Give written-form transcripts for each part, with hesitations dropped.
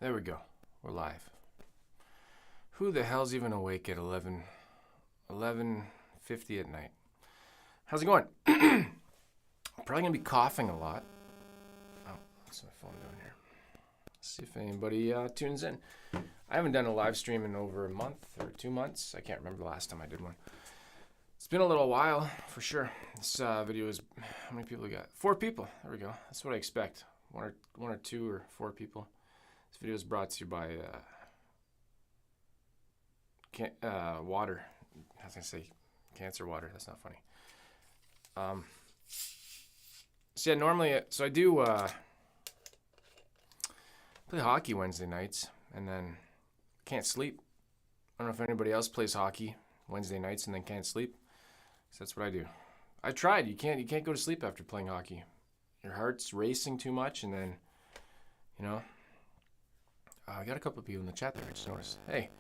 There we go. We're live. Who the hell's even awake at 11:50 at night? How's it going? I'm probably going to be coughing a lot. Oh, what's my phone doing here? Let's see if anybody tunes in. I haven't done a live stream in over a month or 2 months. I can't remember the last time I did one. It's been a little while, for sure. This video is... How many people we got? 4 people. There we go. That's what I expect. One or 2 or 4 people. This video is brought to you by water. I was going to say cancer water. That's not funny. So yeah, normally... So I do play hockey Wednesday nights, and then can't sleep. I don't know if anybody else plays hockey Wednesday nights and then can't sleep. So that's what I do. I tried. You can't go to sleep after playing hockey. Your heart's racing too much, and then, you know... I got a couple of people in the chat there, I just noticed. Hey,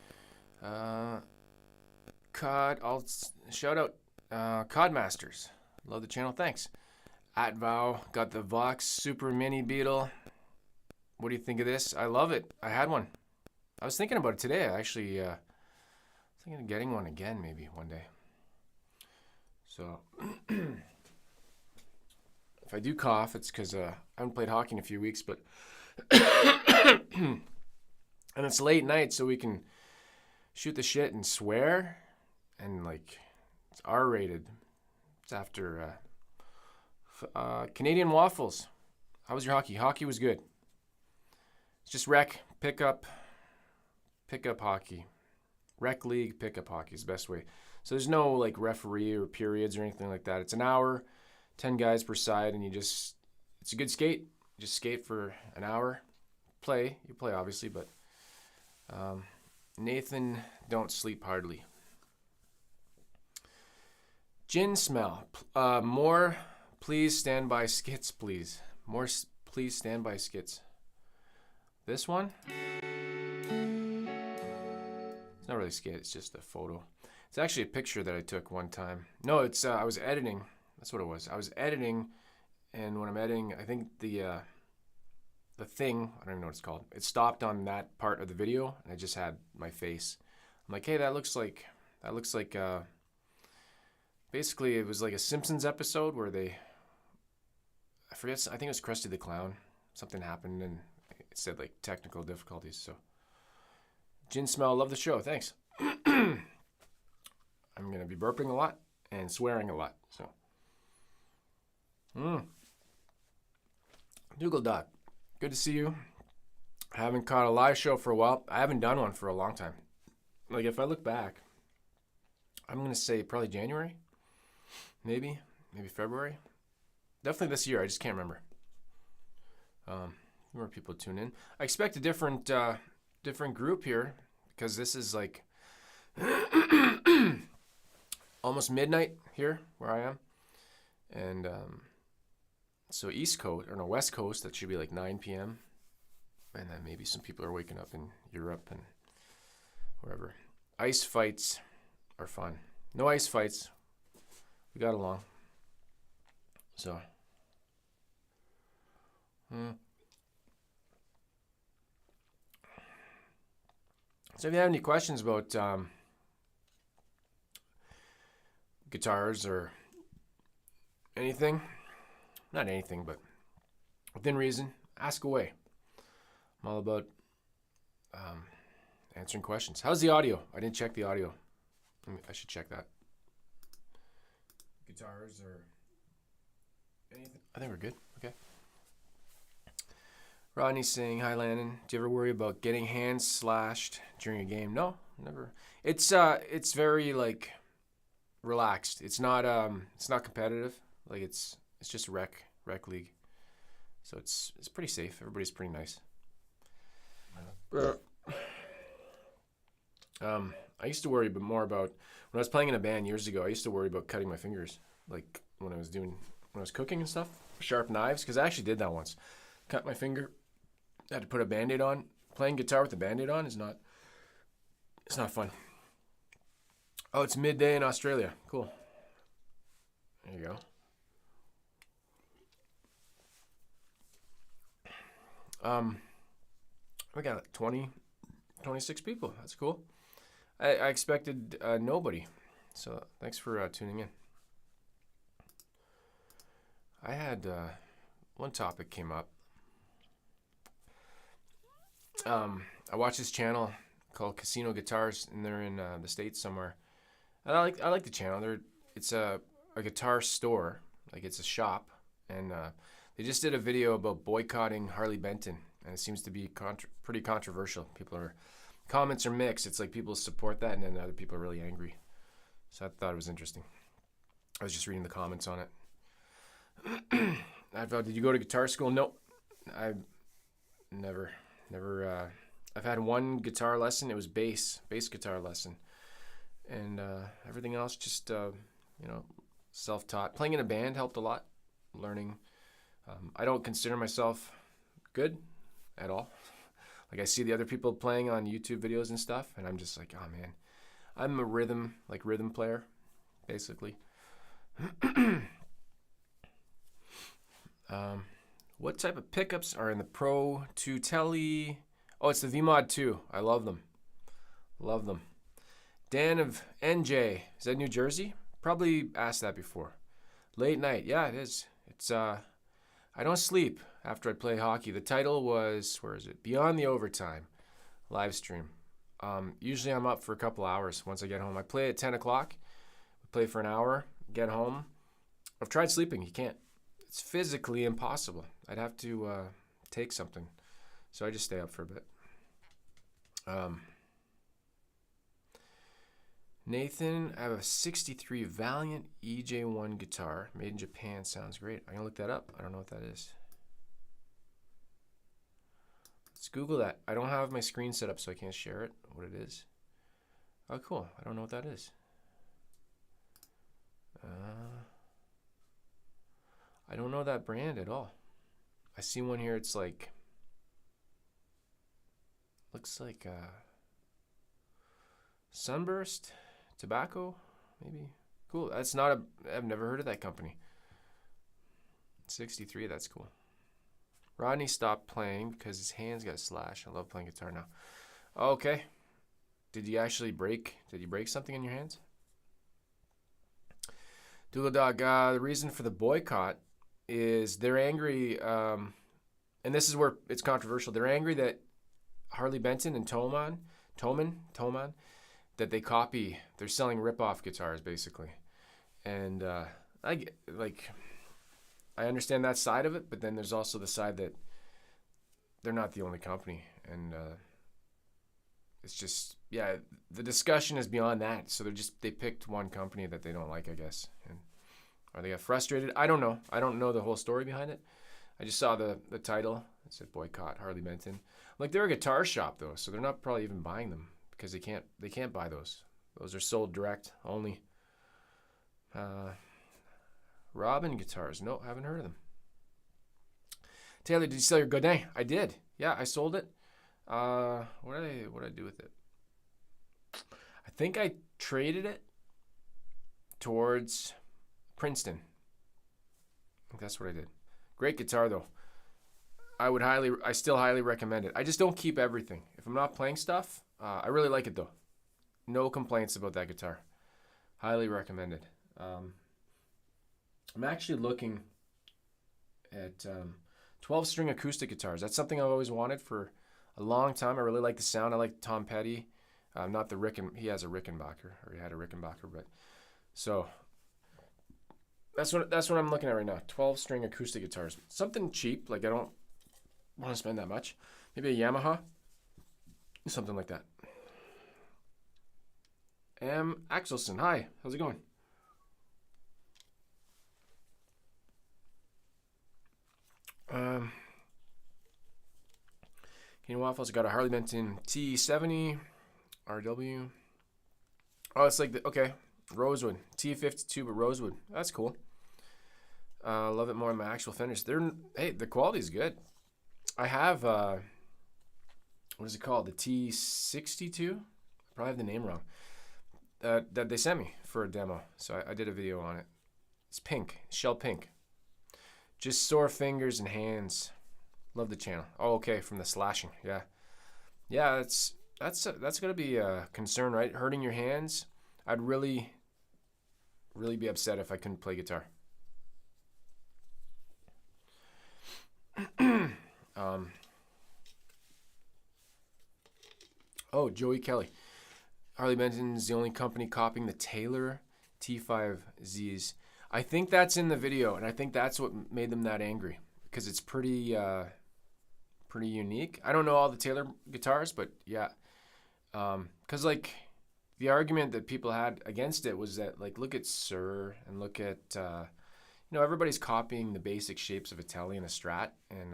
Cod, I'll shout out Codmasters. Love the channel, thanks. At Vow, got the Vox Mini SuperBeetle. What do you think of this? I love it. I had one. I was thinking about it today. I actually thinking of getting one again maybe one day. So, if I do cough, it's because I haven't played hockey in a few weeks, but... And it's late night, so we can shoot the shit and swear. And, like, it's R-rated. It's after Canadian Waffles. How was your hockey? Hockey was good. It's just rec, pickup hockey. Rec league, pickup hockey is the best way. So there's no, like, referee or periods or anything like that. It's an hour, 10 guys per side, and it's a good skate. You just skate for an hour. You play, obviously, but... Nathan, don't sleep hardly. Gin smell. More, please stand by skits, please. More, please stand by skits. This one? It's not really a skit, it's just a photo. It's actually a picture that I took one time. No, it's, I was editing. That's what it was. I was editing, and when I'm editing, I think the thing, I don't even know what it's called, it stopped on that part of the video, and I just had my face. I'm like, hey, that looks like, basically it was like a Simpsons episode where I think it was Krusty the Clown. Something happened, and it said, like, technical difficulties, so. Gin smell, love the show, thanks. I'm going to be burping a lot and swearing a lot, so. Dougal Dog. Good to see you. I haven't caught a live show for a while. I haven't done one for a long time. Like, if I look back, I'm going to say probably January. Maybe February. Definitely this year. I just can't remember. More people tune in. I expect a different group here because this is like almost midnight here where I am. And... so East Coast, or no, West Coast, that should be like 9 p.m. And then maybe some people are waking up in Europe and wherever. Ice fights are fun. No ice fights. We got along. So. So if you have any questions about guitars or anything, not anything, but within reason, ask away. I'm all about answering questions. How's the audio? I didn't check the audio. I should check that. Guitars or anything? I think we're good. Okay. Rodney's saying, hi, Landon. Do you ever worry about getting hands slashed during a game? No, never. It's very, like, relaxed. It's not competitive. Like, it's just rec league, so it's pretty safe. Everybody's pretty nice. I used to worry more about when I was playing in a band years ago. I used to worry about cutting my fingers, like when I was cooking and stuff. Sharp knives, because I actually did that once. Cut my finger. Had to put a Band-Aid on. Playing guitar with a Band-Aid on is not. It's not fun. Oh, it's midday in Australia. Cool. There you go. We got like 26 people. That's cool. I expected nobody. So thanks for tuning in. I had one topic came up. I watched this channel called Casino Guitars, and they're in the States somewhere. And I like the channel. It's a guitar store, like it's a shop, and they just did a video about boycotting Harley Benton, and it seems to be pretty controversial. Comments are mixed. It's like people support that, and then other people are really angry. So I thought it was interesting. I was just reading the comments on it. I thought, did you go to guitar school? Nope. I've never. I've had one guitar lesson. It was bass guitar lesson, and everything else just self-taught. Playing in a band helped a lot. Learning. I don't consider myself good at all. Like I see the other people playing on YouTube videos and stuff, and I'm just like, oh man, I'm a rhythm player, basically. What type of pickups are in the Pro 2 Tele? Oh, it's the V-Mod 2. I love them. Love them. Dan of NJ. Is that New Jersey? Probably asked that before. Late night. Yeah, it is. It's I don't sleep after I play hockey. The title was, where is it? Beyond the Overtime. Livestream. Usually I'm up for a couple hours once I get home. I play at 10 o'clock. We play for an hour. Get home. I've tried sleeping. You can't. It's physically impossible. I'd have to take something. So I just stay up for a bit. Nathan, I have a 63 Valiant EJ1 guitar. Made in Japan. Sounds great. I'm going to look that up. I don't know what that is. Let's Google that. I don't have my screen set up, so I can't share it, what it is. Oh, cool. I don't know what that is. I don't know that brand at all. I see one here. It's like, looks like Sunburst Tobacco, maybe. Cool. That's not a, I've never heard of that company. 63, that's cool. Rodney stopped playing because his hands got slashed. I love playing guitar now. Okay. Did you actually break, did you break something in your hands? Doodle Dog, the reason for the boycott is they're angry, and this is where it's controversial. They're angry that Harley Benton and Toman, that they copy. They're selling rip-off guitars, basically. And I understand that side of it, but then there's also the side that they're not the only company. And it's just, yeah, the discussion is beyond that. So they picked one company that they don't like, I guess. And or they got frustrated. I don't know. I don't know the whole story behind it. I just saw the title. It said boycott Harley Benton. Like, they're a guitar shop though, so they're not probably even buying them because they can't buy those. Those are sold direct only. Robin guitars. No, haven't heard of them. Taylor, did you sell your Godin? I did. Yeah, I sold it. What did I do with it? I think I traded it towards Princeton. I think that's what I did. Great guitar though. I still highly recommend it. I just don't keep everything. If I'm not playing stuff, I really like it though. No complaints about that guitar. Highly recommended. I'm actually looking at 12-string acoustic guitars. That's something I've always wanted for a long time. I really like the sound. I like Tom Petty. Not the he has a Rickenbacker, or he had a Rickenbacker, but so that's what I'm looking at right now. 12-string acoustic guitars. Something cheap, like I don't want to spend that much. Maybe a Yamaha, something like that. Axelson, hi, how's it going? Kenny Waffles got a Harley Benton T70 RW. Oh, it's like okay, Rosewood T52, but Rosewood. That's cool. Love it more than my actual Fenders. The quality's good. I have what is it called? The T62. I probably have the name wrong. That they sent me for a demo, so I did a video on it. It's pink, shell pink. Just sore fingers and hands. Love the channel. Oh, okay, from the slashing. Yeah, Yeah, that's gonna be a concern, right? Hurting your hands. I'd really be upset if I couldn't play guitar. Oh, Joey Kelly. Harley Benton is the only company copying the Taylor T5Zs. I think that's in the video, and I think that's what made them that angry, because it's pretty unique. I don't know all the Taylor guitars, but yeah, because like the argument that people had against it was that, like, look at Sir and look at everybody's copying the basic shapes of a Tele and a Strat and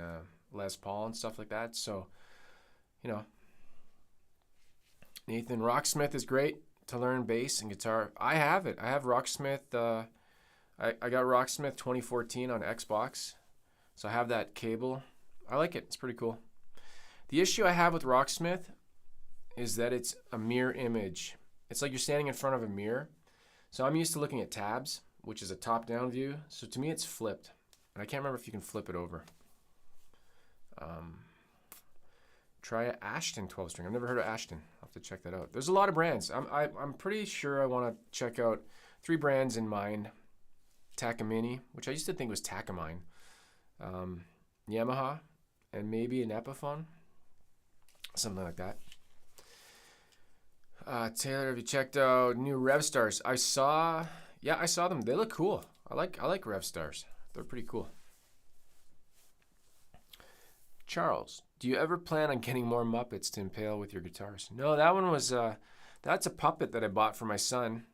Les Paul and stuff like that. So Nathan, Rocksmith is great to learn bass and guitar. I have it. I have Rocksmith. I got Rocksmith 2014 on Xbox, so I have that cable. I like it. It's pretty cool. The issue I have with Rocksmith is that it's a mirror image. It's like you're standing in front of a mirror. So I'm used to looking at tabs, which is a top-down view. So to me, it's flipped. And I can't remember if you can flip it over. Try a Ashton 12-string. I've never heard of Ashton. I'll have to check that out. There's a lot of brands. I'm pretty sure I want to check out 3 brands in mind. Takamine, which I used to think was Takamine. Yamaha, and maybe an Epiphone. Something like that. Taylor, have you checked out new Revstars? I saw them. They look cool. I like Revstars. They're pretty cool. Charles, do you ever plan on getting more Muppets to impale with your guitars? No, that one was that's a puppet that I bought for my son,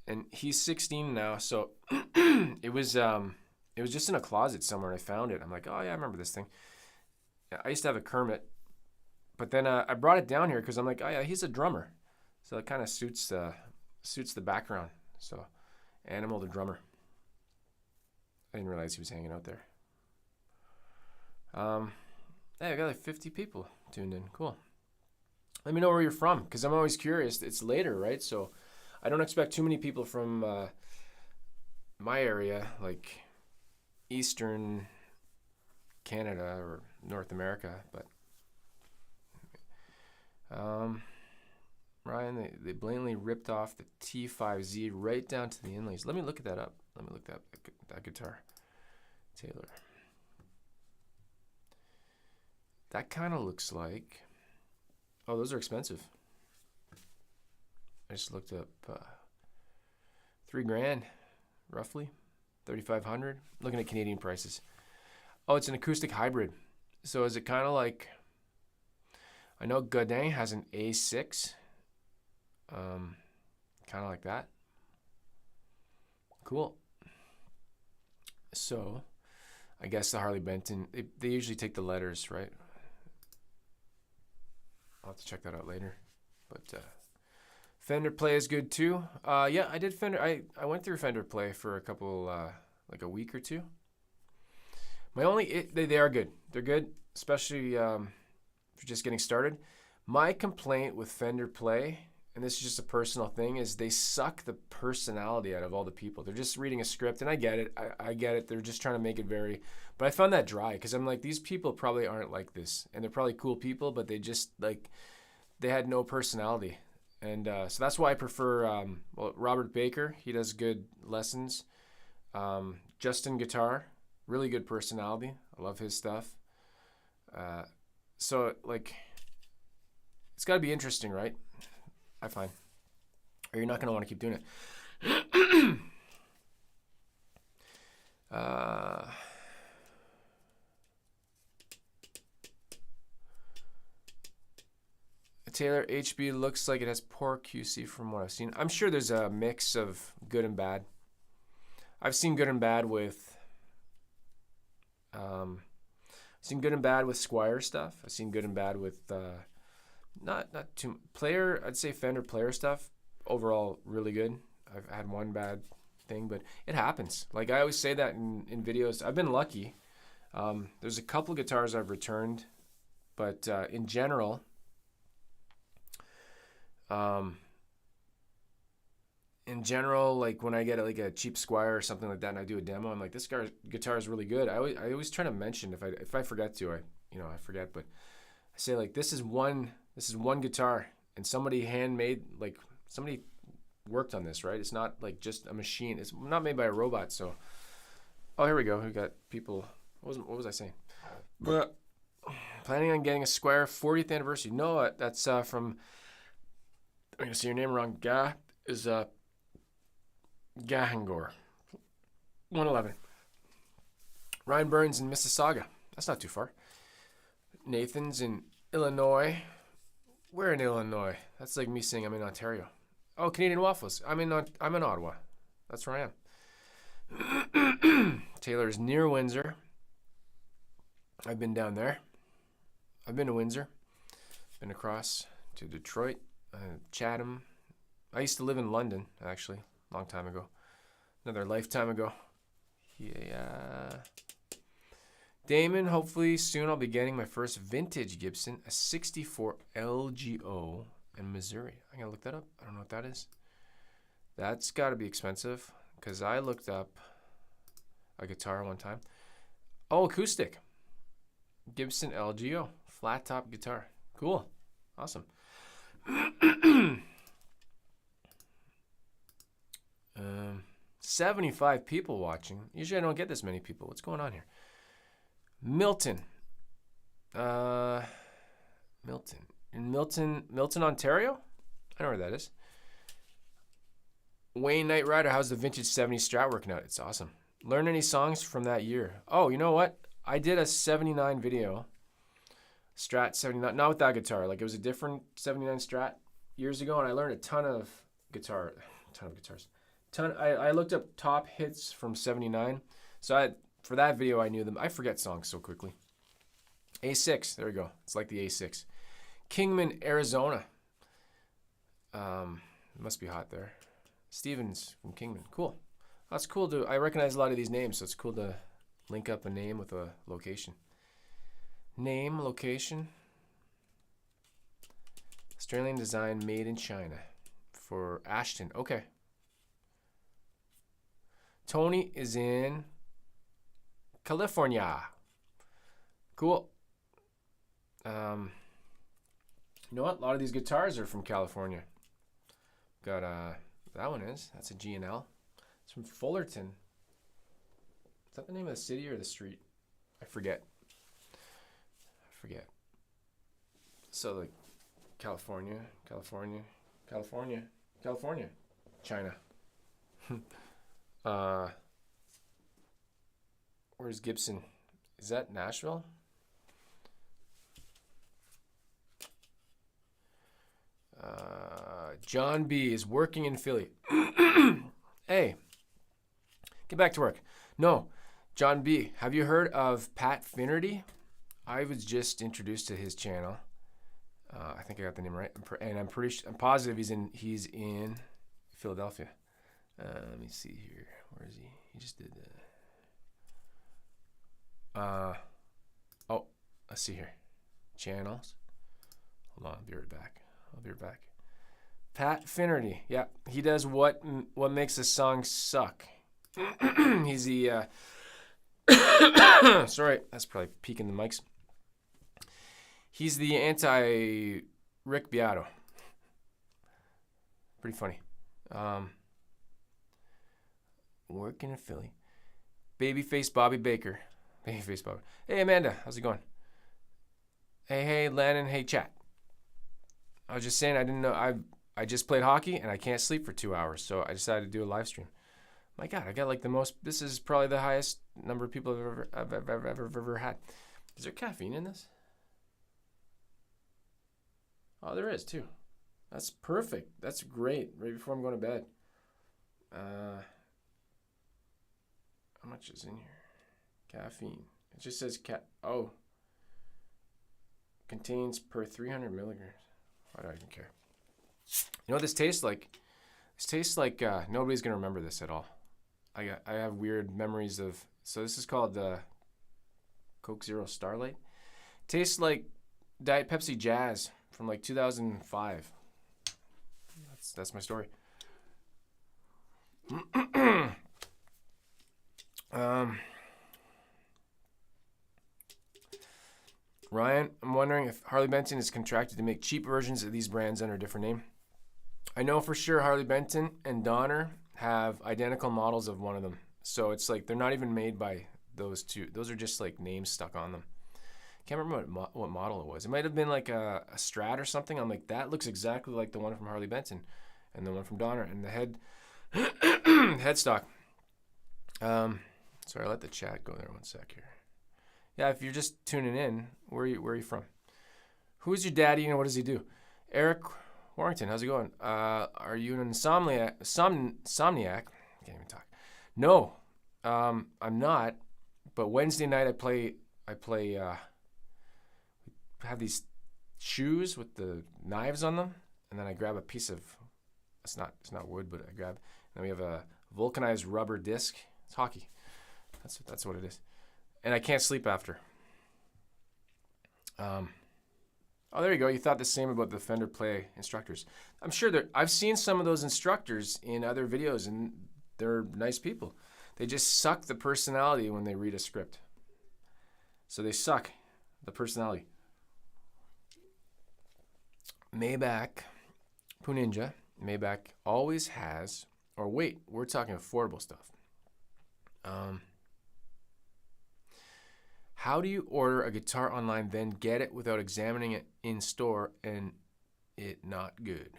and he's 16 now. So it was just in a closet somewhere, and I found it. I'm like, oh yeah, I remember this thing. I used to have a Kermit, but then I brought it down here because I'm like, oh yeah, he's a drummer, so it kind of suits the background. So, Animal the drummer. I didn't realize he was hanging out there. Hey, I got like 50 people tuned in. Cool. Let me know where you're from, because I'm always curious. It's later, right? So I don't expect too many people from my area, like Eastern Canada or North America. But Ryan, they blatantly ripped off the T5Z right down to the inlays. Let me look at that up. Let me look that guitar. Taylor. That kind of looks like... Oh, those are expensive. I just looked up $3,000, roughly. 3,500. Looking at Canadian prices. Oh, it's an acoustic hybrid. So is it kind of like... I know Godin has an A6. Kind of like that. Cool. So, I guess the Harley Benton, they usually take the letters, right? I'll have to check that out later. But Fender Play is good too. Yeah, I did Fender. I went through Fender Play for a couple, like a week or two. They are good. They're good, especially if you're just getting started. My complaint with Fender Play, and this is just a personal thing, is they suck the personality out of all the people. They're just reading a script, and I get it. I get it. They're just trying to make it very... But I found that dry, because I'm like, these people probably aren't like this. And they're probably cool people, but they just, like, they had no personality. And so that's why I prefer, Robert Baker. He does good lessons. Justin Guitar, really good personality. I love his stuff. So, like, it's got to be interesting, right? I find. Or you're not going to want to keep doing it. Taylor HB looks like it has poor QC from what I've seen. I'm sure there's a mix of good and bad. I've seen good and bad with Squire stuff. I've seen good and bad with not too player. I'd say Fender player stuff overall really good. I've had one bad thing, but it happens. Like I always say that in videos. I've been lucky. There's a couple guitars I've returned, but in general, like when I get like a cheap Squire or something like that, and I do a demo, I'm like, this guitar is really good. I always try to mention if I forget to, I forget, but I say like this is one guitar, and somebody handmade, like somebody worked on this, right? It's not like just a machine. It's not made by a robot. So, oh, here we go. We got people. What was I saying? But planning on getting a Squire 40th anniversary. No, that's from. I'm gonna say your name wrong. Is Gahangor. 111. Ryan Burns in Mississauga. That's not too far. Nathan's in Illinois. Where in Illinois? That's like me saying I'm in Ontario. Oh, Canadian Waffles. I'm in Ottawa. That's where I am. Taylor's near Windsor. I've been down there. I've been to Windsor. Been across to Detroit, Chatham. I used to live in London, actually, a long time ago. Another lifetime ago. Yeah. Damon, hopefully soon I'll be getting my first vintage Gibson, a 64 LGO in Missouri. I'm going to look that up. I don't know what that is. That's got to be expensive because I looked up a guitar one time. Oh, acoustic. Gibson LGO. Flat top guitar. Cool. Awesome. 75 people watching. Usually I don't get this many people. What's going on here? Milton. In Milton, Ontario? I know where that is. Wayne Knight Rider, how's the vintage 70s Strat working out? It's awesome. Learn any songs from that year? Oh, you know what? I did a 79 video. Strat 79, not with that guitar. Like it was a different 79 Strat years ago, and I learned a ton of guitars. I looked up top hits from 79. So for that video, I knew them. I forget songs so quickly. A6, there we go. It's like the A6. Kingman, Arizona. It must be hot there. Stevens from Kingman. Cool. That's cool to. I recognize a lot of these names, so it's cool to link up a name with a location. Name, location. Australian design, made in China. For Ashton. Okay. Tony is in California. Cool. You know what? A lot of these guitars are from California. Got that one is. That's a G&L. It's from Fullerton. Is that the name of the city or the street? I forget. So like California, China. Where's Gibson? Is that Nashville? John B is working in Philly. Hey, get back to work. No, John B, have you heard of Pat Finnerty? I was just introduced to his channel. I think I got the name right, and I'm positive he's in Philadelphia. Let me see here. Where is he? He just did that. Oh, let's see here. Channels. Hold on, I'll be right back. Pat Finnerty. Yeah, he does what makes a song suck. He's the sorry, that's probably peeking the mics. He's the anti-Rick Beato. Pretty funny. Working in Philly. Babyface Bobby Baker. Babyface Bobby. Hey, Amanda. How's it going? Hey, Landon. Hey, chat. I was just saying I didn't know. I just played hockey, and I can't sleep for 2 hours, so I decided to do a live stream. My God, I got like the most. This is probably the highest number of people I've ever had. Is there caffeine in this? Oh, there is too. That's perfect. That's great. Right before I'm going to bed. How much is in here? Caffeine. It just says contains per 300 milligrams. Why do I even care? You know what this tastes like? This tastes like nobody's gonna remember this at all. I have weird memories of. So this is called Coke Zero Starlight. Tastes like Diet Pepsi Jazz from like 2005. That's my story. Ryan, I'm wondering if Harley Benton is contracted to make cheap versions of these brands under a different name. I know for sure Harley Benton and Donner have identical models of one of them. So it's like they're not even made by those two. Those are just like names stuck on them. Can't remember what model it was. It might have been like a Strat or something. I'm like, that looks exactly like the one from Harley Benton and the one from Donner. And the headstock. Sorry, I'll let the chat go there 1 sec here. Yeah, if you're just tuning in, where are you from? Who's your daddy and what does he do? Eric Warrington, how's it going? Are you an insomniac? Somniac? I can't even talk. No, I'm not. But Wednesday night I play. Have these shoes with the knives on them, and then I grab a piece of. It's not wood, but I grab. And then we have a vulcanized rubber disc. It's hockey. That's what it is. And I can't sleep after. Oh, there you go. You thought the same about the Fender Play instructors. I'm sure I've seen some of those instructors in other videos, and they're nice people. They just suck the personality when they read a script. So they suck the personality. Maybach, Puninja, Maybach always has, or wait, we're talking affordable stuff. How do you order a guitar online, then get it without examining it in store and it not good?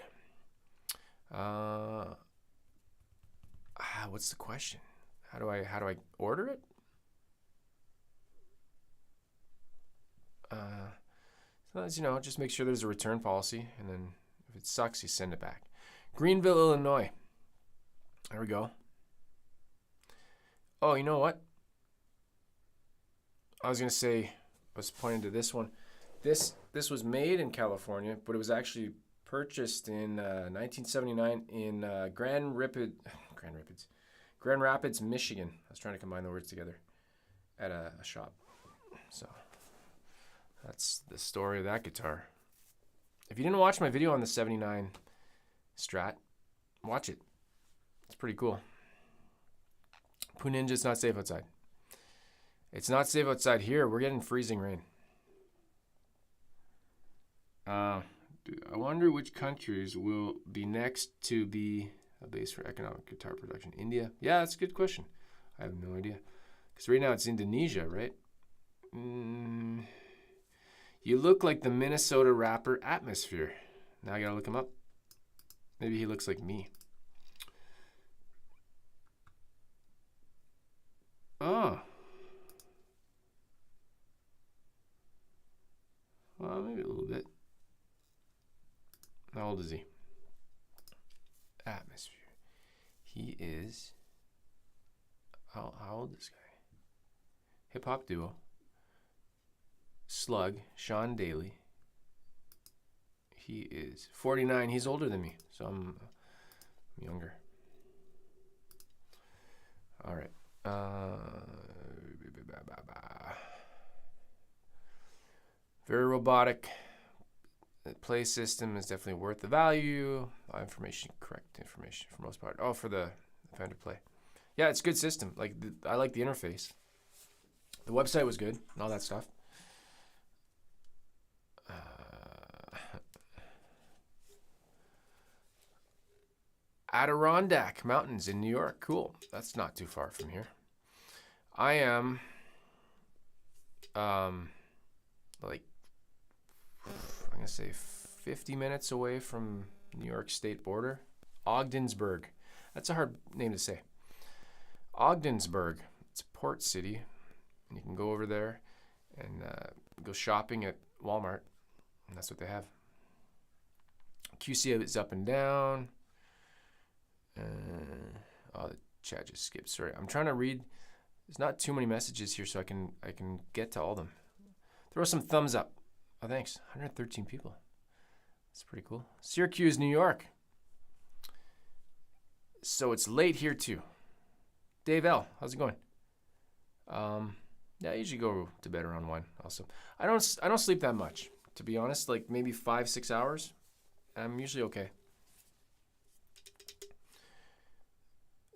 What's the question? How do I order it? As you know, just make sure there's a return policy, and then if it sucks, you send it back. Greenville, Illinois. There we go. Oh, you know what? I was pointing to this one. This was made in California, but it was actually purchased in 1979 in Grand Rapids, Michigan. I was trying to combine the words together at a shop. So that's the story of that guitar. If you didn't watch my video on the 79 Strat, watch it. It's pretty cool. Puninja's not safe outside. It's not safe outside here. We're getting freezing rain. I wonder which countries will be next to be a base for economic guitar production. India? Yeah, that's a good question. I have no idea. Because right now it's Indonesia, right? You look like the Minnesota rapper Atmosphere. Now I gotta look him up. Maybe he looks like me. Oh. Well, maybe a little bit. How old is he? Atmosphere. He is. How old is this guy? Hip hop duo. Slug, Sean Daly. He is 49. He's older than me, so I'm younger. All right. Very robotic. The play system is definitely worth the value. Correct information for most part. Oh, for the Fender Play. Yeah, it's a good system. I like the interface. The website was good and all that stuff. Adirondack Mountains in New York. Cool. That's not too far from here. I am I'm going to say 50 minutes away from New York state border. Ogdensburg. That's a hard name to say. Ogdensburg. It's a port city. And you can go over there and go shopping at Walmart. And that's what they have. QC is up and down. The chat just skipped. Sorry. I'm trying to read. There's not too many messages here, so I can get to all of them. Throw some thumbs up. Oh, thanks. 113 people. That's pretty cool. Syracuse, New York. So it's late here too. Dave L, how's it going? Yeah, I usually go to bed around 1 also. I don't sleep that much, to be honest. Like maybe 5-6 hours. I'm usually okay.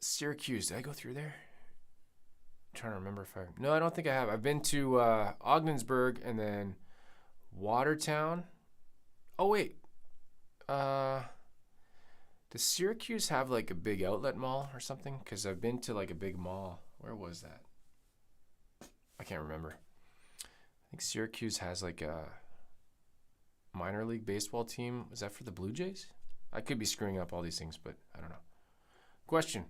Syracuse, did I go through there? I'm trying to remember if no, I don't think I have. I've been to Ogdensburg and then Watertown. Oh wait, does Syracuse have like a big outlet mall or something? Because I've been to like a big mall. Where was that? I can't remember. I think Syracuse has like a minor league baseball team. Was that for the Blue Jays? I could be screwing up all these things, but I don't know. Question.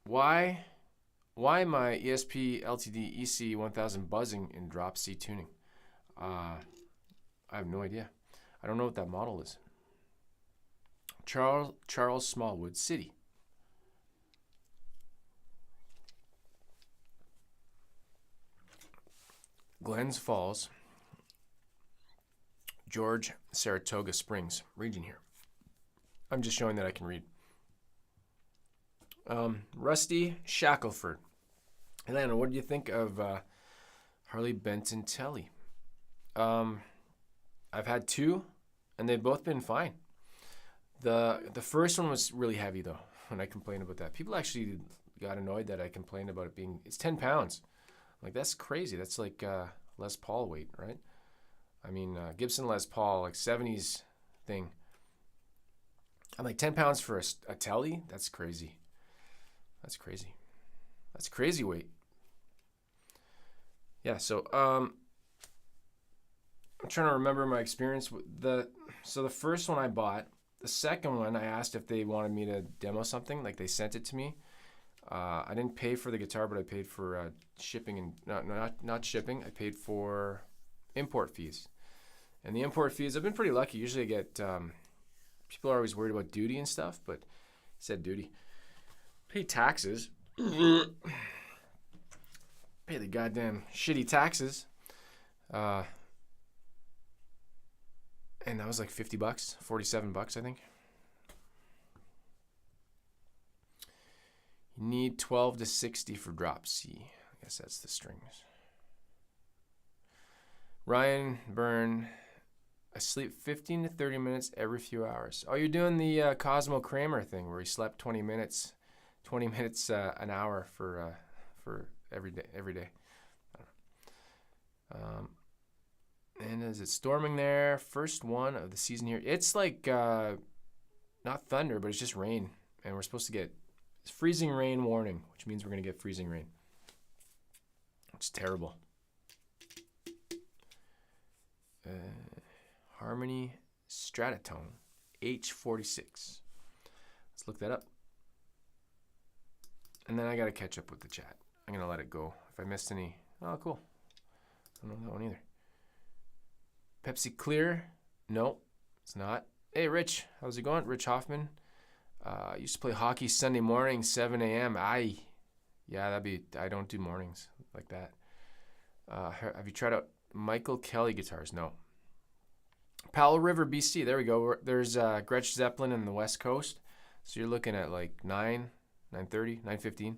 Why my ESP LTD EC 1000 buzzing in drop C tuning? I have no idea. I don't know what that model is. Charles Smallwood City. Glens Falls, George Saratoga Springs region here. I'm just showing that I can read. Rusty Shackelford. Hey, Landon, what do you think of Harley Benton Tele? I've had two, and they've both been fine. The first one was really heavy, though, when I complained about that. People actually got annoyed that I complained about it being, it's 10 pounds. Like, that's crazy. That's like Les Paul weight, right? I mean, Gibson Les Paul, like 70s thing. I'm like, 10 pounds for a Tele? That's crazy. That's crazy. That's crazy weight. Yeah, so I'm trying to remember my experience with the first one I bought. The second one, I asked if they wanted me to demo something. Like, they sent it to me. I didn't pay for the guitar, but I paid for shipping and not shipping. I paid for import fees, and the import fees, I've been pretty lucky. Usually I get people are always worried about duty and stuff, but it said duty. Pay taxes. Pay the goddamn shitty taxes. And that was like $50, $47, I think. You need 12 to 60 for drop C. I guess that's the strings. Ryan Byrne, I sleep 15 to 30 minutes every few hours. Oh, you're doing the Cosmo Kramer thing where he slept 20 minutes an hour for every day. I don't know. And is it storming there? First one of the season here. It's like not thunder, but it's just rain, and we're supposed to get freezing rain warning, which means we're going to get freezing rain. It's terrible. Harmony Stratotone H46. Let's look that up. And then I got to catch up with the chat. I'm going to let it go. If I missed any, oh, cool. I don't know that one either. Pepsi Clear? No, it's not. Hey, Rich, how's it going? Rich Hoffman. I used to play hockey Sunday morning, 7 a.m. Yeah, I don't do mornings like that. Have you tried out Michael Kelly guitars? No. Powell River, BC. There we go. There's Gretsch Zeppelin in the West Coast. So you're looking at like 9:30, 9:15.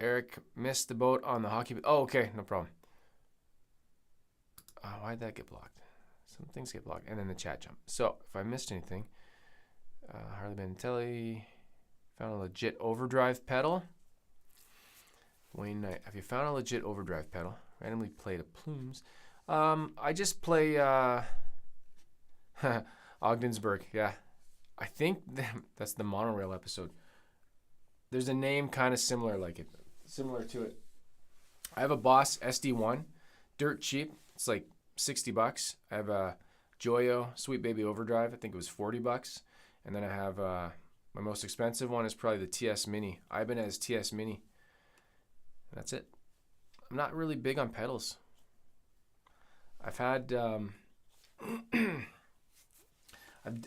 Eric missed the boat on the hockey. Oh, okay, no problem. Why'd that get blocked? Some things get blocked, and then the chat jump. So if I missed anything, Harley Benton Tele found a legit overdrive pedal. Wayne Knight, have you found a legit overdrive pedal? Randomly play the plumes. I just play Ogdensburg. Yeah, I think that's the monorail episode. There's a name kind of similar to it. I have a Boss SD1, dirt cheap. It's like $60. I have a Joyo Sweet Baby Overdrive. I think it was $40. And then I have my most expensive one is probably the TS Mini. Ibanez TS Mini. That's it. I'm not really big on pedals. I've had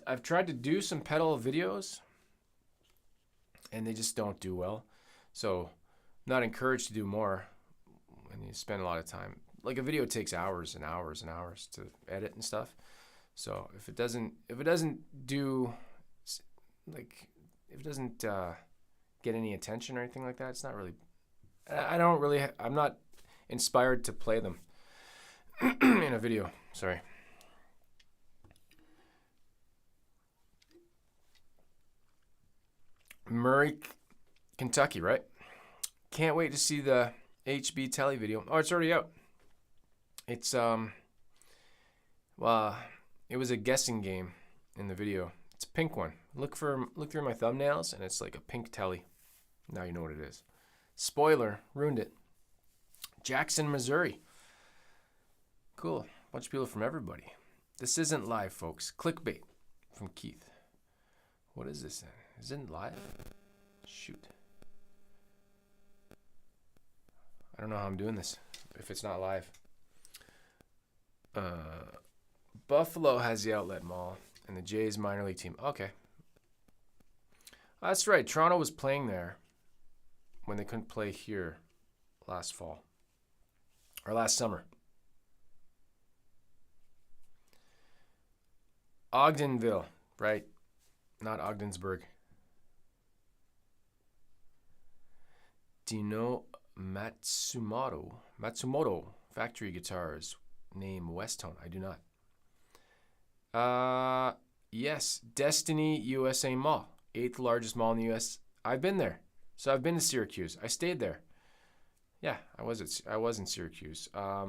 I've tried to do some pedal videos, and they just don't do well. So I'm not encouraged to do more when you spend a lot of time. Like, a video takes hours and hours and hours to edit and stuff. So if it doesn't get any attention or anything like that, it's not really, I'm not inspired to play them in a video. Sorry. Murray, Kentucky, right? Can't wait to see the HB Tele video. Oh, it's already out. It's well, it was a guessing game in the video. It's a pink one. Look through my thumbnails, and it's like a pink Tele. Now you know what it is. Spoiler, ruined it. Jackson, Missouri. Cool. Bunch of people from everybody. This isn't live, folks. Clickbait from Keith. What is this then? Is it live? Shoot. I don't know how I'm doing this if it's not live. Buffalo has the outlet mall and the Jays minor league team. Okay. That's right. Toronto was playing there when they couldn't play here last fall or last summer. Ogdenville, right? Not Ogdensburg. Do you know Matsumoto factory guitars name Westtone? I do not. Yes, Destiny USA Mall, 8th largest mall in the U.S. I've been there, so I've been to Syracuse. I stayed there. Yeah, I was in Syracuse. I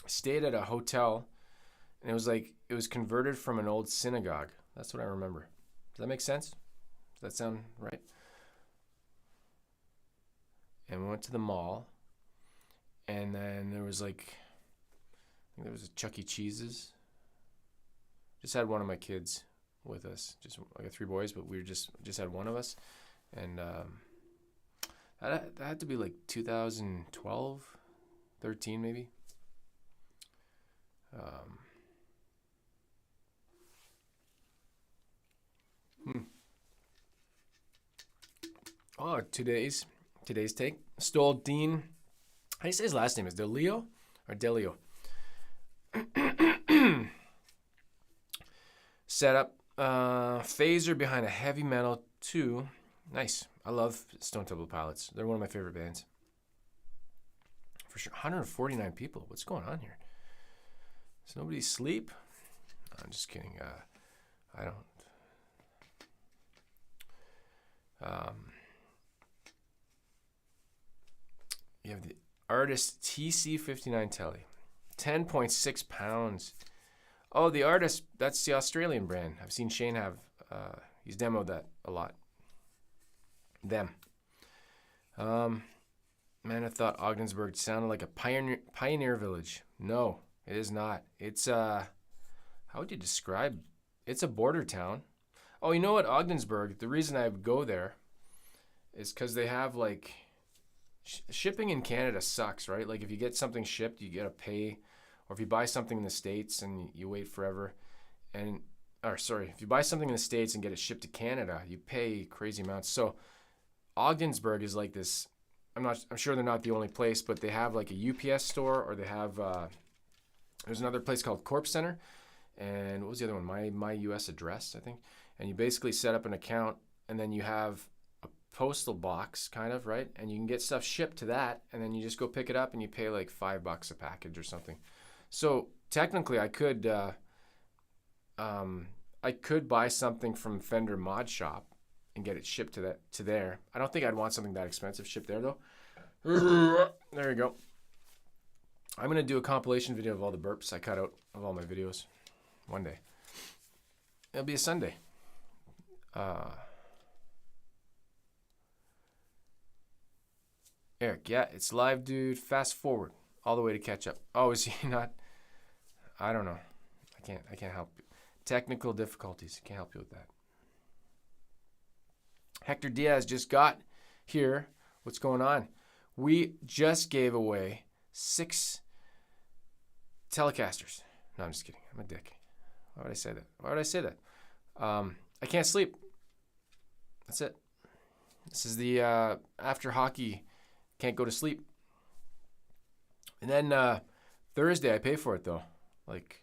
stayed at a hotel, and it was converted from an old synagogue. That's what I remember. Does that make sense? Does that sound right? And we went to the mall, and then there was like, I think there was a Chuck E. Cheese's. Just had one of my kids with us. Just I got 3 boys, but we just had one of us, and that had to be like 2012, 13 maybe. Oh, today's take. Stole Dean. How do you say his last name? Is Delio or Delio? Set up phaser behind a heavy metal 2. Nice. I love Stone Temple Pilots. They're one of my favorite bands. For sure. 149 people. What's going on here? Does nobody sleep? I'm just kidding. I don't. You have the Artist TC59 Tele. 10.6 pounds. Oh, the Artist, that's the Australian brand. I've seen Shane have, he's demoed that a lot. Them. Man, I thought Ogdensburg sounded like a pioneer village. No, it is not. It's, how would you describe? It's a border town. Oh, you know what? Ogdensburg, the reason I would go there is because they have, like, shipping in Canada sucks, right? Like, if you get something shipped, you got to pay. Or if you buy something in the States and you wait forever. If you buy something in the States and get it shipped to Canada, you pay crazy amounts. So Ogdensburg is like this. I'm sure they're not the only place, but they have like a UPS store, or they have, there's another place called Corp Center. And what was the other one? My US Address, I think. And you basically set up an account, and then you have a postal box, kind of, right? And you can get stuff shipped to that, and then you just go pick it up, and you pay like $5 a package or something. So technically, I could buy something from Fender Mod Shop and get it shipped to there. I don't think I'd want something that expensive shipped there though. There you go. I'm gonna do a compilation video of all the burps I cut out of all my videos one day. It'll be a Sunday. Eric, yeah, it's live, dude. Fast forward all the way to catch up. Oh, is he not? I don't know. I can't help you. Technical difficulties. Can't help you with that. Hector Diaz just got here. What's going on? We just gave away 6 Telecasters. No, I'm just kidding. I'm a dick. Why would I say that? I can't sleep. That's it. This is the after hockey, can't go to sleep. And then Thursday, I pay for it though. Like,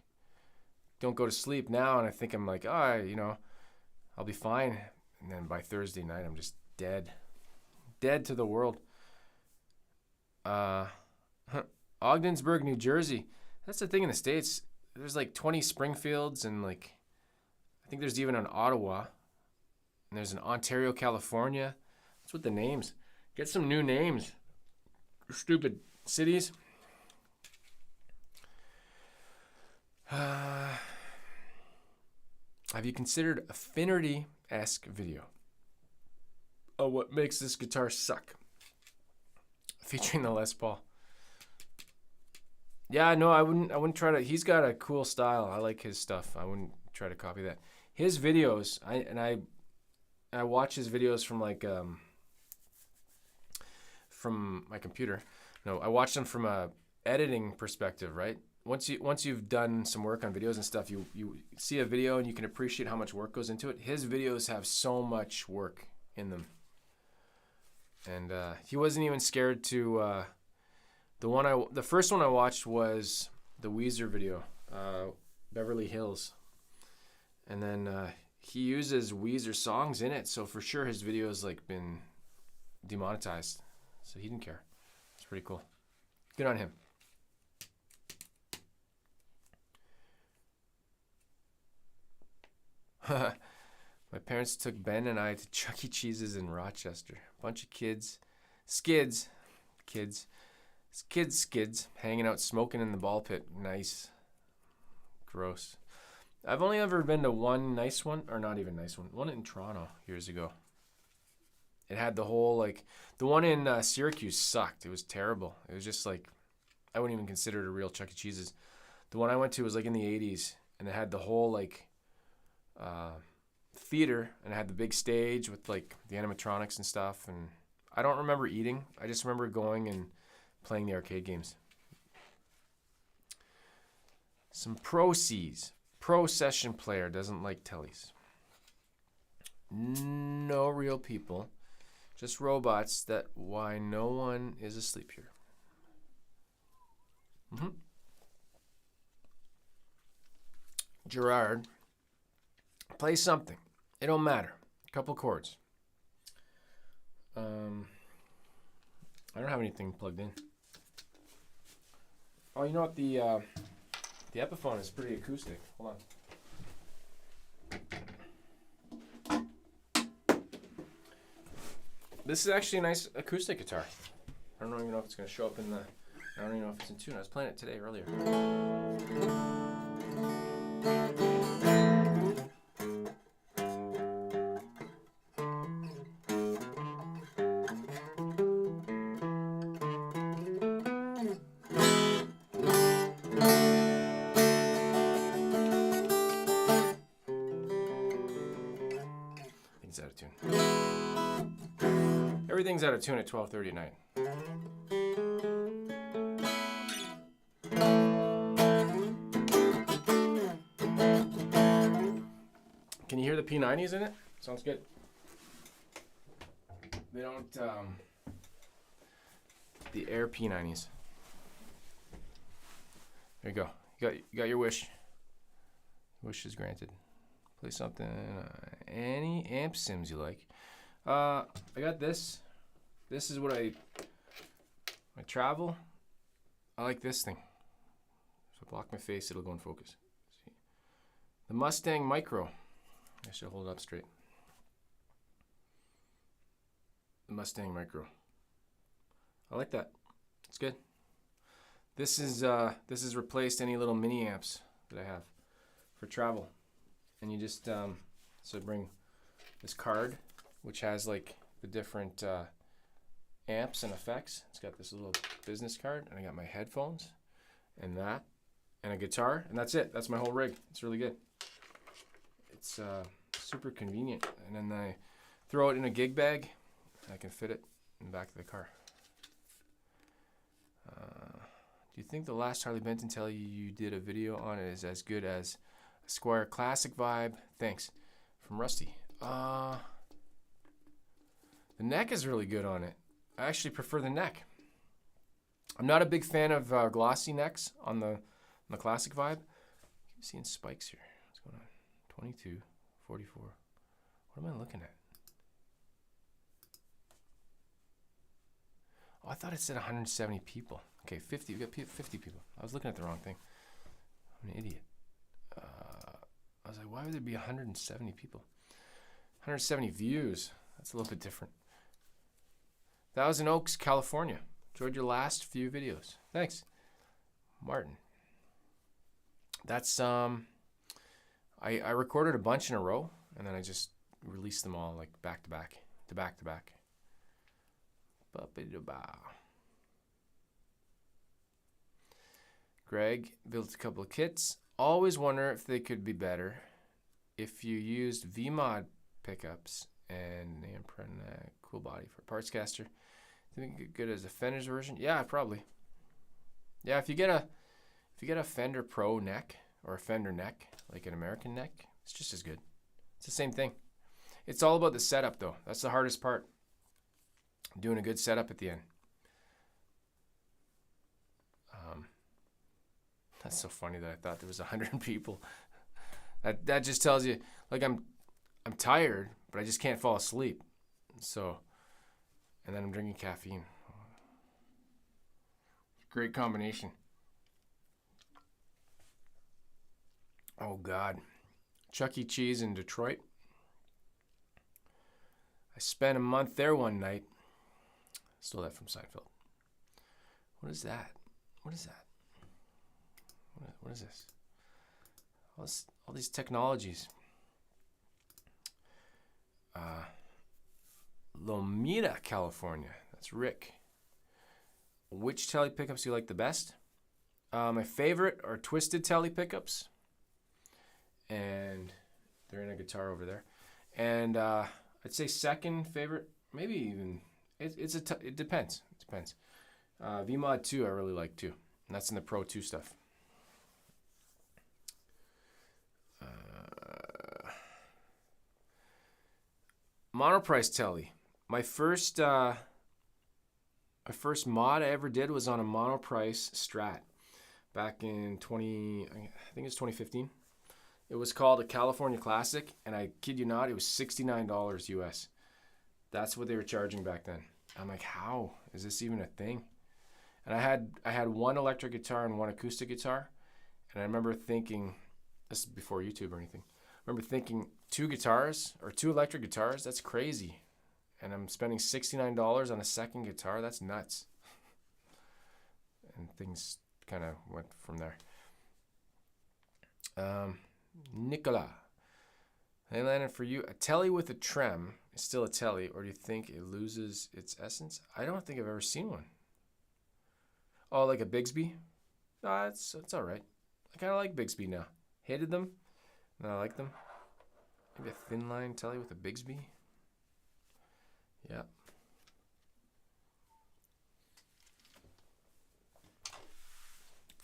don't go to sleep now, and I think I'm like, I'll be fine. And then by Thursday night, I'm just dead to the world. Ogdensburg, New Jersey. That's the thing in the States. There's like 20 Springfields, and like, I think there's even an Ottawa, and there's an Ontario, California. What's with the names? Get some new names. stupid cities. Have you considered a Finnerty-esque video of what makes this guitar suck? Featuring the Les Paul. Yeah, no, I wouldn't try to. He's got a cool style. I like his stuff. I wouldn't try to copy that. His videos, I watch his videos from like from my computer. No, I watch them from a editing perspective, right? Once you've done some work on videos and stuff, you see a video and you can appreciate how much work goes into it. His videos have so much work in them, and he wasn't even scared to. The first one I watched was the Weezer video, Beverly Hills, and then he uses Weezer songs in it, so for sure his video's like been demonetized, so he didn't care. It's pretty cool. Good on him. My parents took Ben and I to Chuck E. Cheese's in Rochester. Bunch of kids, skids, hanging out smoking in the ball pit. Nice. Gross. I've only ever been to one nice one, or not even nice one. One in Toronto years ago. It had the whole, like, the one in Syracuse sucked. It was terrible. It was just like, I wouldn't even consider it a real Chuck E. Cheese's. The one I went to was like in the 80s, and it had the whole like theater, and it had the big stage with like the animatronics and stuff. And I don't remember eating. I just remember going and playing the arcade games. Some proceeds. Pro session player doesn't like Teles. No real people. Just robots. That why no one is asleep here. Gerard. Play something. It don't matter. A couple chords. I don't have anything plugged in. Oh, you know what? The Epiphone is pretty acoustic. Hold on. This is actually a nice acoustic guitar. I don't even know if it's going to show up in the... I don't even know if it's in tune. I was playing it today earlier. Out of tune. Everything's out of tune at 12:30 at night. Can you hear the P90s in it? Sounds good. They don't the Air P90s. There you go. You got your wish. Wish is granted. Play something, any amp sims you like. I got this. This is what I travel. I like this thing. So block my face, it'll go in focus. See? The Mustang Micro. I should hold it up straight. The Mustang Micro. I like that. It's good. This has replaced any little mini amps that I have for travel. And you just so bring this card, which has like the different amps and effects. It's got this little business card, and I got my headphones and that, and a guitar, and that's it. That's my whole rig. It's really good. It's super convenient. And then I throw it in a gig bag, and I can fit it in the back of the car. Do you think the last Harley Benton Tele you did a video on is as good as Squire Classic Vibe? Thanks. From Rusty. The neck is really good on it. I actually prefer the neck. I'm not a big fan of glossy necks on the Classic Vibe. I'm seeing spikes here. What's going on? 22, 44. What am I looking at? Oh, I thought it said 170 people. Okay, 50. We got 50 people. I was looking at the wrong thing. I'm an idiot. I was like, why would there be 170 people? 170 views. That's a little bit different. Thousand Oaks, California. Enjoyed your last few videos. Thanks, Martin. That's I recorded a bunch in a row, and then I just released them all like back to back. Greg built a couple of kits. Always wonder if they could be better if you used VMod pickups and cool body for parts caster. Think it good as a Fender's version? Yeah, probably. Yeah, if you get a Fender Pro neck or a Fender neck, like an American neck, it's just as good. It's the same thing. It's all about the setup, though. That's the hardest part. Doing a good setup at the end. That's so funny that I thought there was 100 people. That just tells you, like, I'm tired, but I just can't fall asleep. So, and then I'm drinking caffeine. Great combination. Oh God, Chuck E. Cheese in Detroit. I spent a month there one night. Stole that from Seinfeld. What is that? What is that? What is this? All these technologies. Lomita, California. That's Rick. Which Tele pickups do you like the best? My favorite are twisted Tele pickups. And they're in a guitar over there. And I'd say second favorite, maybe even, it depends. It depends. VMod 2 I really like too. And that's in the Pro 2 stuff. Monoprice Tele. My first mod I ever did was on a Monoprice Strat back in I think it's 2015. It was called a California Classic, and I kid you not, it was $69 US. That's what they were charging back then. I'm like, how is this even a thing? And I had one electric guitar and one acoustic guitar, and I remember thinking, this is before YouTube or anything. I remember thinking, two electric guitars, that's crazy. And I'm spending $69 on a second guitar, that's nuts. And things kind of went from there. Nicola. Hey Landon, for you, a Tele with a trem is still a Tele, or do you think it loses its essence? I don't think I've ever seen one. Oh, like a Bigsby? No, it's all right. I kind of like Bigsby now. Hated them, and I like them. Maybe a thin line Tele with a Bigsby. Yeah.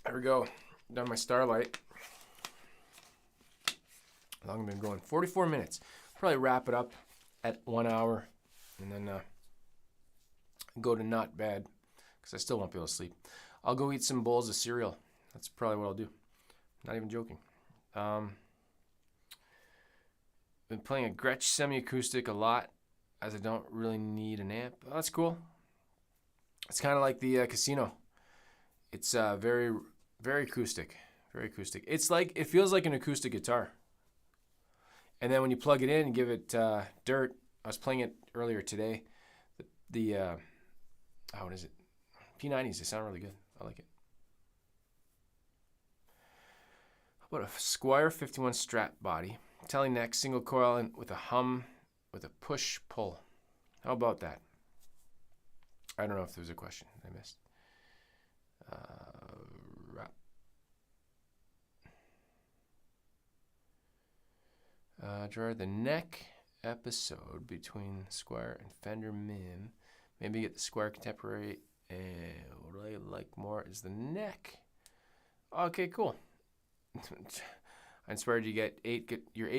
There we go. Done my Starlight. How long have I been going? 44 minutes. Probably wrap it up at 1 hour and then go to not bed because I still won't be able to sleep. I'll go eat some bowls of cereal. That's probably what I'll do. Not even joking. Been playing a Gretsch semi-acoustic a lot as I don't really need an amp. Oh, that's cool. It's kind of like the Casino. It's very, very acoustic. Very acoustic. It's like, it feels like an acoustic guitar. And then when you plug it in and give it dirt, I was playing it earlier today. What is it? P90s, they sound really good. I like it. How about a Squire 51 Strat body? Tele neck, single coil, and with a hum, with a push-pull. How about that? I don't know if there was a question I missed. Draw the neck episode between Squire and Fender Min. Maybe get the Squire Contemporary. And what I like more is the neck. Okay, cool. I inspired you to get your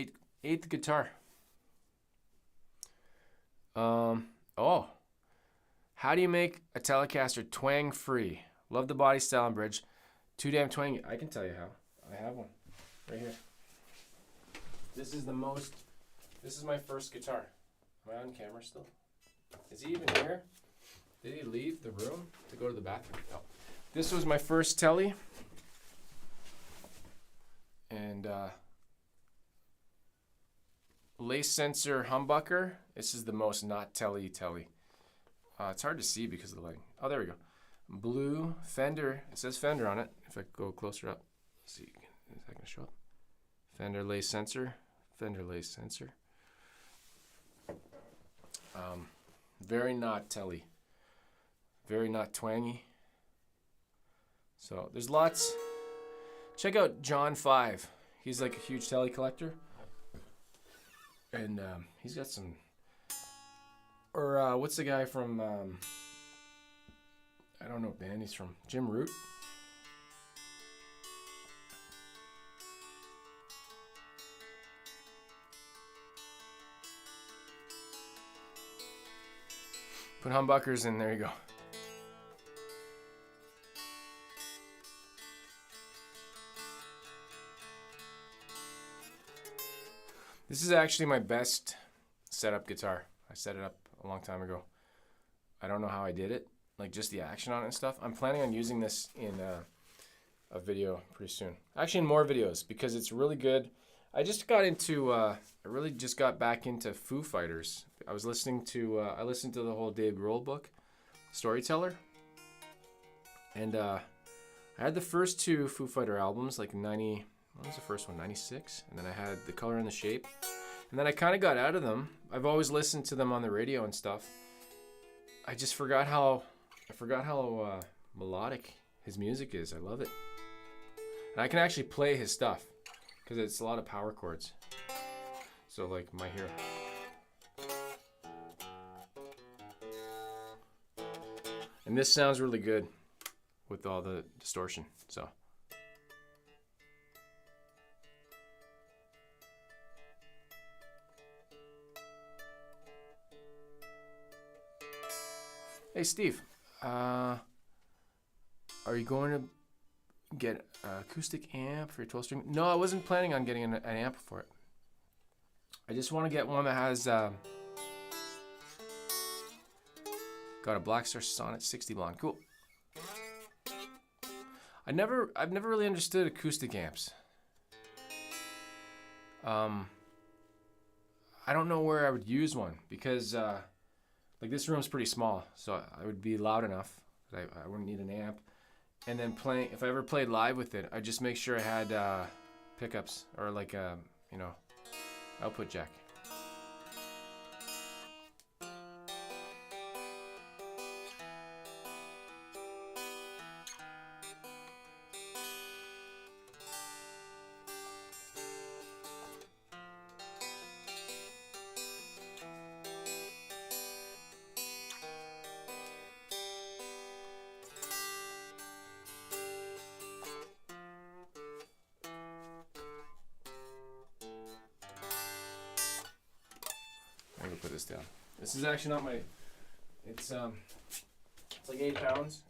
eighth guitar. How do you make a Telecaster twang free? Love the body style and bridge. Too damn twangy. I can tell you how. I have one right here. This is my first guitar. Am I on camera still? Is he even here? Did he leave the room to go to the bathroom? No. This was my first Tele. And lace sensor humbucker. This is the most not Tele. It's hard to see because of the lighting. Oh, there we go. blue Fender. It says Fender on it. If I go closer up, let's see, is that gonna show up? Fender lace sensor. Fender lace sensor. Very not Tele. Very not twangy. So there's lots. Check out John 5. He's like a huge Tele collector. And he's got some. Or what's the guy from? I don't know what band he's from. Jim Root. Put humbuckers in, there you go. This is actually my best setup guitar. I set it up a long time ago. I don't know how I did it, like just the action on it and stuff. I'm planning on using this in a video pretty soon. Actually in more videos because it's really good. I just got into, I really just got back into Foo Fighters. I was listening to, I listened to the whole Dave Grohl book, Storyteller. And I had the first two Foo Fighter albums, like 90, what was the first one, 96? And then I had The Color and the Shape. And then I kind of got out of them. I've always listened to them on the radio and stuff. I just forgot how, melodic his music is. I love it. And I can actually play his stuff because it's a lot of power chords. So like my here. And this sounds really good with all the distortion. So. Hey Steve, are you going to get an acoustic amp for your 12-string? No, I wasn't planning on getting an amp for it. I just want to get one that has got a Blackstar Sonnet 60 blonde. Cool. I've never really understood acoustic amps. I don't know where I would use one because like this room's pretty small, so I would be loud enough that I wouldn't need an amp. And then playing, if I ever played live with it, I'd just make sure I had pickups or like a, you know, output jack. I'm gonna put this down. This is actually not my. It's like 8 pounds.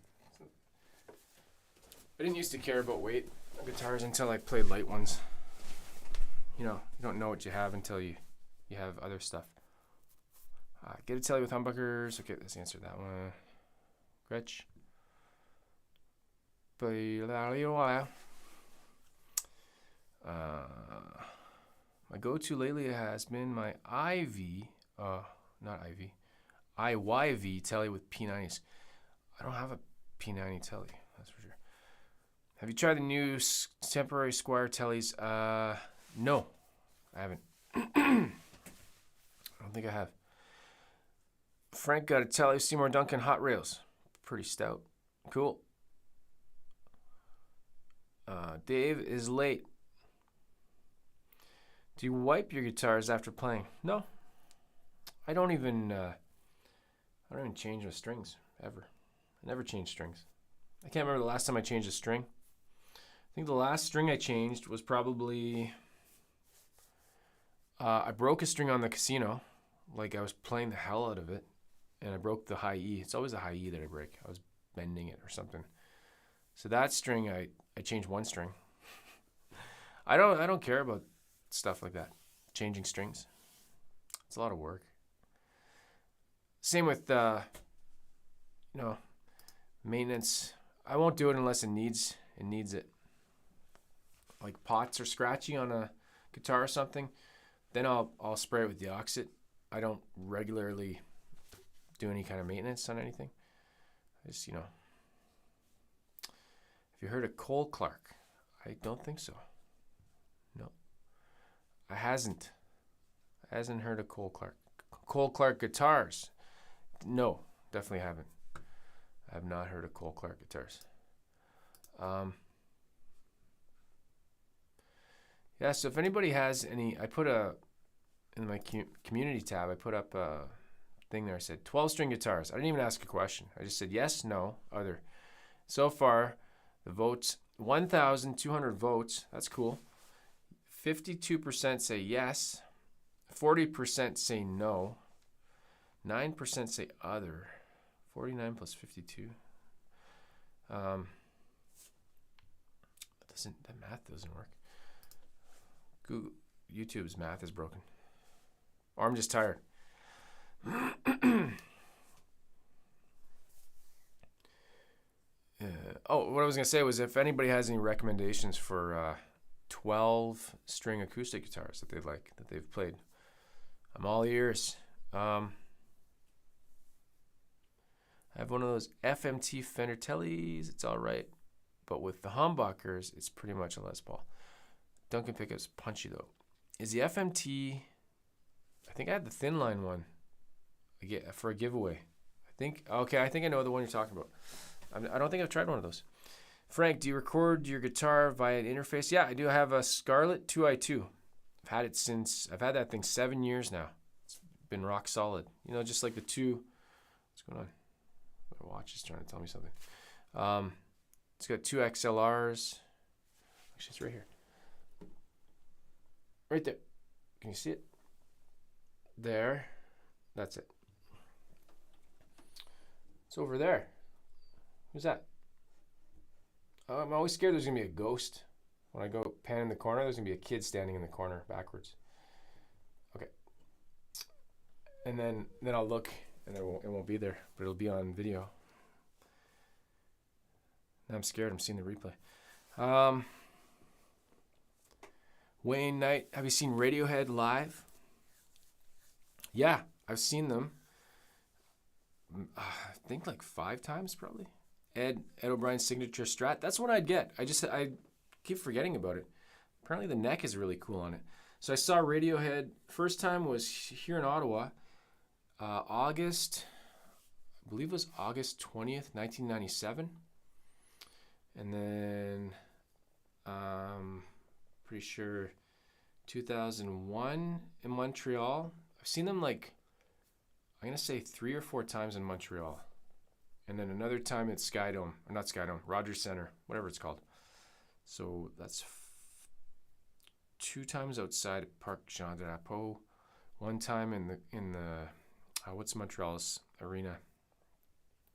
I didn't used to care about weight of guitars until I played light ones. You know, you don't know what you have until you have other stuff. Get a Tele with humbuckers. Okay, let's answer that one. Gretsch. My go-to lately has been my IYV Tele with P90s. I don't have a P90 Tele, that's for sure. Have you tried the new temporary Squire Teles? No, I haven't. I don't think I have. Frank got a Tele Seymour Duncan Hot Rails. Pretty stout. Cool. Dave is late. Do you wipe your guitars after playing? No. I don't even change my strings ever. I never change strings. I can't remember the last time I changed a string. I think the last string I changed was probably I broke a string on the casino. Like I was playing the hell out of it and I broke the high E. It's always the high E that I break. I was bending it or something. So that string I changed one string. I don't care about stuff like that. Changing strings. It's a lot of work. Same with maintenance. I won't do it unless it needs it. Like pots are scratchy on a guitar or something, then I'll spray it with the Oxit. I don't regularly do any kind of maintenance on anything. I just, Have you heard of Cole Clark? I don't think so. No. I hasn't heard of Cole Clark. Cole Clark guitars. No, definitely haven't. I have not heard of Cole Clark guitars. Yeah, so if anybody has any, I put in my community tab, I put up a thing there. I said 12-string guitars. I didn't even ask a question. I just said yes, no, other. So far, the votes, 1,200 votes. That's cool. 52% say yes. 40% say no. 9% say other. 49 plus 52. That math doesn't work. YouTube's math is broken. Or I'm just tired. What I was going to say was if anybody has any recommendations for 12-string acoustic guitars that they like, that they've played, I'm all ears. I have one of those FMT Fender Teles. It's all right. But with the humbuckers, it's pretty much a Les Paul. Duncan pickup's punchy, though. Is the FMT... I think I had the thin line one for a giveaway. I think I know the one you're talking about. I don't think I've tried one of those. Frank, do you record your guitar via an interface? Yeah, I do. I have a Scarlett 2i2. I've had that thing 7 years now. It's been rock solid. You know, just like the two. What's going on? My watch is trying to tell me something. It's got two XLRs. Actually, it's right here. Right there. Can you see it? There. That's it. It's over there. Who's that? I'm always scared there's going to be a ghost. When I go pan in the corner, there's going to be a kid standing in the corner backwards. Okay. And then I'll look, and it won't be there, but it'll be on video. Now I'm scared. I'm seeing the replay. Wayne Knight, have you seen Radiohead live? Yeah, I've seen them. I think like 5 times probably. Ed O'Brien's signature Strat. That's what I'd get. I keep forgetting about it. Apparently the neck is really cool on it. So I saw Radiohead. First time was here in Ottawa. August, I believe it was August 20th, 1997. And then, pretty sure 2001 in Montreal. I've seen them like, I'm going to say 3 or 4 times in Montreal. And then another time at Skydome, or not Skydome, Rogers Center, whatever it's called. So that's 2 times outside Parc Jean Drapeau. 1 time in the what's Montreal's arena?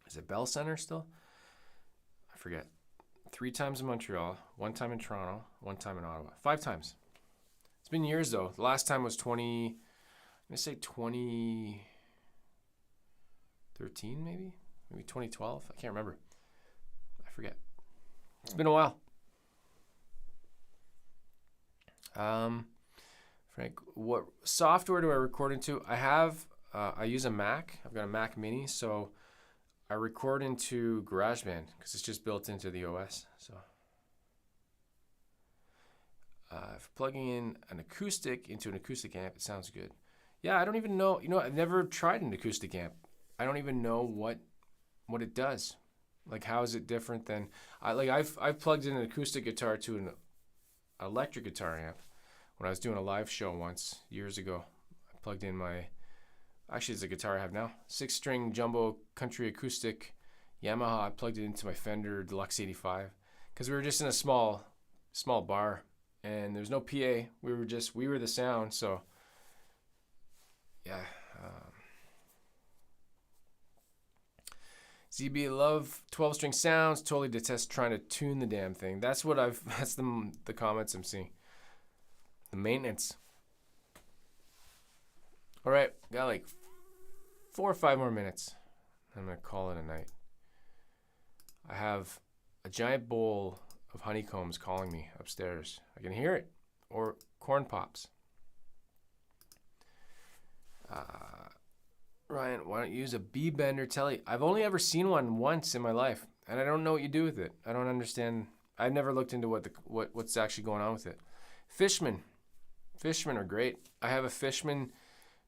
Is it Bell Center still? I forget. 3 times in Montreal, 1 time in Toronto, 1 time in Ottawa. 5 times. It's been years though. The last time was 2013 maybe? Maybe 2012? I can't remember. I forget. It's been a while. Frank, what software do I record into? I use a Mac. I've got a Mac Mini, so I record into GarageBand because it's just built into the OS. So, if plugging in an acoustic into an acoustic amp, it sounds good. Yeah, I don't even know. You know, I've never tried an acoustic amp. I don't even know what it does. Like, how is it different than I've plugged in an acoustic guitar to an electric guitar amp when I was doing a live show once years ago. I plugged in actually it's a guitar I have now, 6-string jumbo country acoustic Yamaha. I plugged it into my Fender Deluxe 85 because we were just in a small bar and there's no PA. We were the sound. So yeah. ZB, love 12-string sounds. Totally detest trying to tune the damn thing. That's the comments I'm seeing. The maintenance. All right, got like 4 or 5 more minutes. I'm gonna call it a night. I have a giant bowl of honeycombs calling me upstairs. I can hear it, or corn pops. Ryan, why don't you use a B-bender Tele? I've only ever seen one once in my life, and I don't know what you do with it. I don't understand I've never looked into what's actually going on with it. Fishman are great. I have a Fishman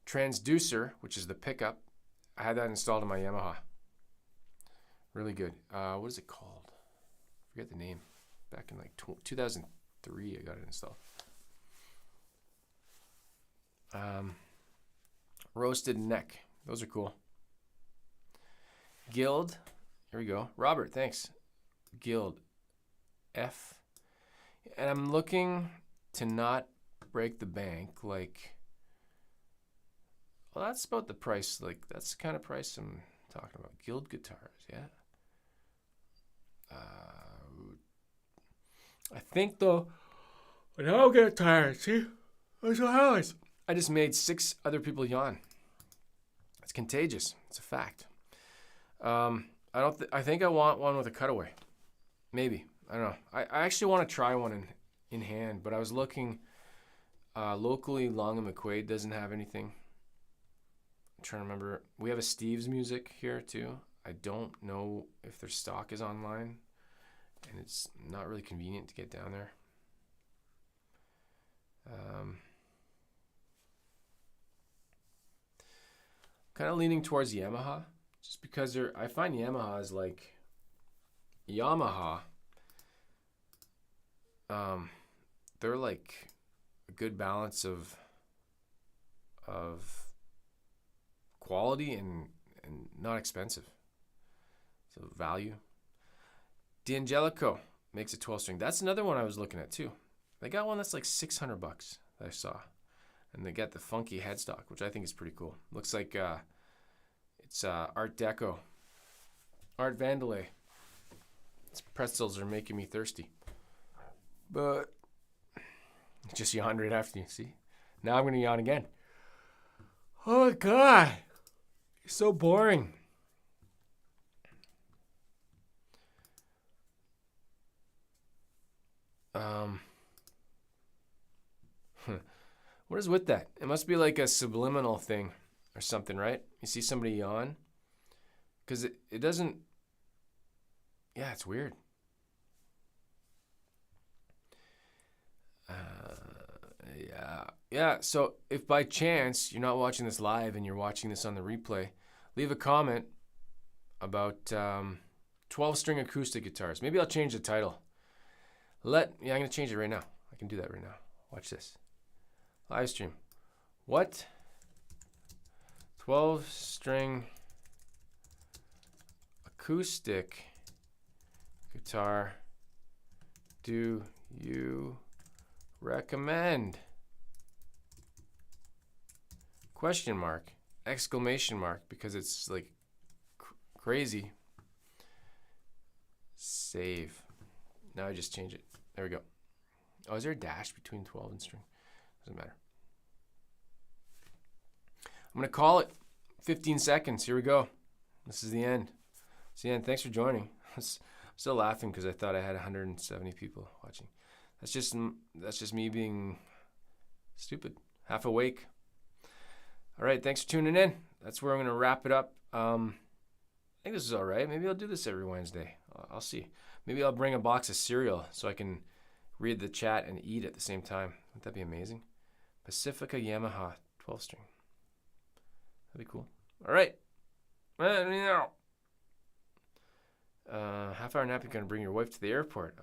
transducer, which is the pickup. I had that installed in my Yamaha. Really good. What is it called? I forget the name. Back in like 2003, I got it installed. Roasted neck. Those are cool. Guild. Here we go. Robert, thanks. Guild. F. And I'm looking to not break the bank. Like, well, that's about the price. Like, that's the kind of price I'm talking about. Guild guitars, yeah. I think, though, when I'll get tired, see? That's what happens. I just made 6 other people yawn. It's contagious. It's a fact. I think I want one with a cutaway. Maybe. I don't know. I actually want to try one in hand, but I was looking locally. Long and McQuaid doesn't have anything. I'm trying to remember. We have a Steve's Music here too. I don't know if their stock is online, and it's not really convenient to get down there. Kind of leaning towards Yamaha, just because I find Yamaha is like Yamaha. They're like a good balance of quality and not expensive. So value. D'Angelico makes a 12-string. That's another one I was looking at too. They got one that's like $600 that I saw. And they got the funky headstock, which I think is pretty cool. Looks like it's Art Deco. Art Vandalay. These pretzels are making me thirsty. But just yawned right after you, see? Now I'm going to yawn again. Oh my God. You're so boring. What is with that? It must be like a subliminal thing or something, right? You see somebody yawn? Because it doesn't... Yeah, it's weird. Yeah, so if by chance you're not watching this live and you're watching this on the replay, leave a comment about 12-string acoustic guitars. Maybe I'll change the title. I'm going to change it right now. I can do that right now. Watch this. Livestream. What 12-string acoustic guitar do you recommend? Question mark. Exclamation mark, because it's like crazy. Save. Now I just change it. There we go. Oh, is there a dash between 12 and string? Doesn't matter. I'm going to call it 15 seconds. Here we go. This is the end. It's the end. Thanks for joining. I'm still laughing because I thought I had 170 people watching. That's just me being stupid. Half awake. All right. Thanks for tuning in. That's where I'm going to wrap it up. I think this is all right. Maybe I'll do this every Wednesday. I'll see. Maybe I'll bring a box of cereal so I can read the chat and eat at the same time. Wouldn't that be amazing? Pacifica Yamaha 12-string. That'd be cool. All right. Half-hour nap, you're going to bring your wife to the airport.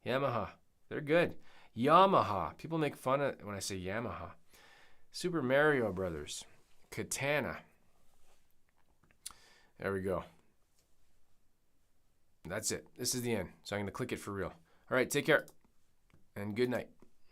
Yamaha. They're good. Yamaha. People make fun of when I say Yamaha. Super Mario Brothers. Katana. There we go. That's it. This is the end. So I'm going to click it for real. All right. Take care. And good night.